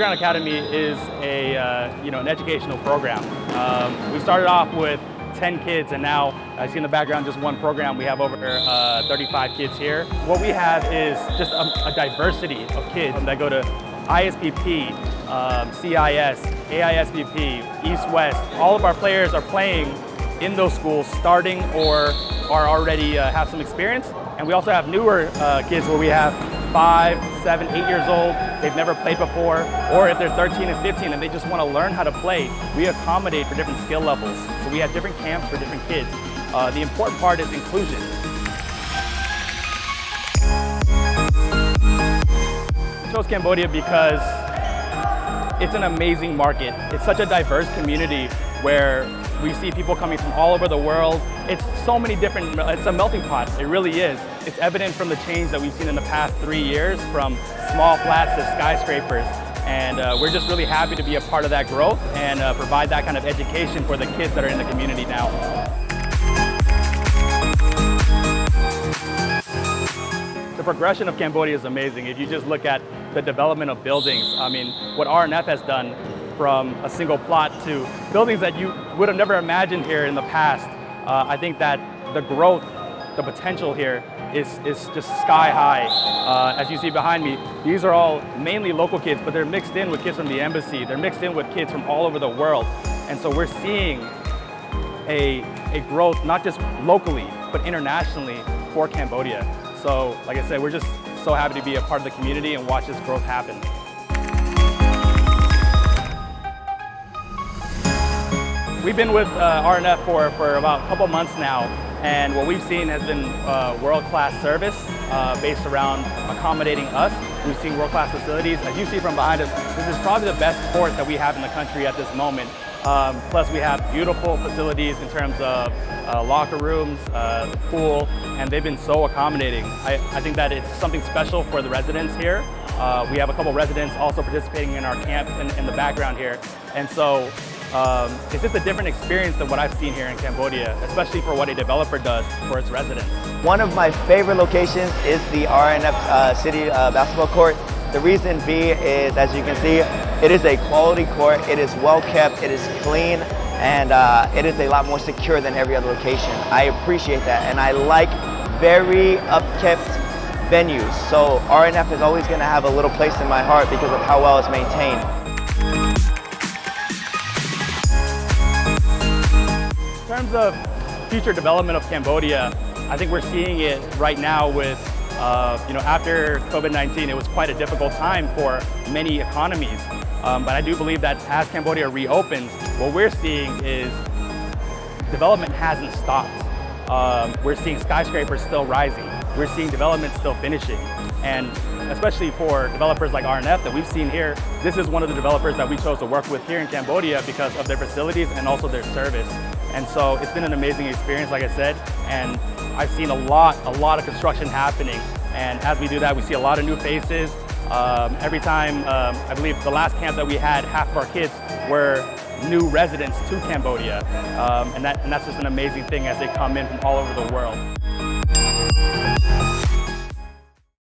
Background Academy is an educational program. We started off with 10 kids, and now, as you see in the background, just one program. We have over 35 kids here. What we have is just a diversity of kids that go to ISPP, CIS, AISBP, East-West. All of our players are playing in those schools, starting or are already have some experience. And we also have newer kids where we have 5, 7, 8 years old. They've never played before, or if they're 13 and 15 and they just want to learn how to play, we accommodate for different skill levels. So we have different camps for different kids. The important part is inclusion. We chose Cambodia because it's an amazing market. It's such a diverse community where we see people coming from all over the world. It's so many different, it's a melting pot, it really is. It's evident from the change that we've seen in the past 3 years, from small flats to skyscrapers. And we're just really happy to be a part of that growth and provide that kind of education for the kids that are in the community now. The progression of Cambodia is amazing. If you just look at the development of buildings, I mean, what R&F has done from a single plot to buildings that you would have never imagined here in the past. I think that the growth, the potential here is just sky high. As you see behind me, these are all mainly local kids, but they're mixed in with kids from the embassy. They're mixed in with kids from all over the world. And so we're seeing a growth, not just locally, but internationally for Cambodia. So like I said, we're just so happy to be a part of the community and watch this growth happen. We've been with R&F for about a couple months now, and what we've seen has been world-class service based around accommodating us. We've seen world-class facilities. As you see from behind us, this is probably the best court that we have in the country at this moment. Plus we have beautiful facilities in terms of locker rooms, the pool, and they've been so accommodating. I think that it's something special for the residents here. We have a couple residents also participating in our camp in the background here. And so it's just a different experience than what I've seen here in Cambodia, especially for what a developer does for its residents. One of my favorite locations is the R&F City basketball court. The reason being is, as you can see, it is a quality court, it is well kept, it is clean, and it is a lot more secure than every other location. I appreciate that, and I like very upkept venues. So R&F is always going to have a little place in my heart because of how well it's maintained. In terms of future development of Cambodia, I think we're seeing it right now with, after COVID-19, it was quite a difficult time for many economies. But I do believe that as Cambodia reopens, what we're seeing is development hasn't stopped. We're seeing skyscrapers still rising. We're seeing development still finishing. And especially for developers like R&F that we've seen here, this is one of the developers that we chose to work with here in Cambodia because of their facilities and also their service. And so it's been an amazing experience, like I said, and I've seen a lot of construction happening. And as we do that, we see a lot of new faces. Every time, I believe the last camp that we had, half of our kids were new residents to Cambodia. And that's just an amazing thing as they come in from all over the world.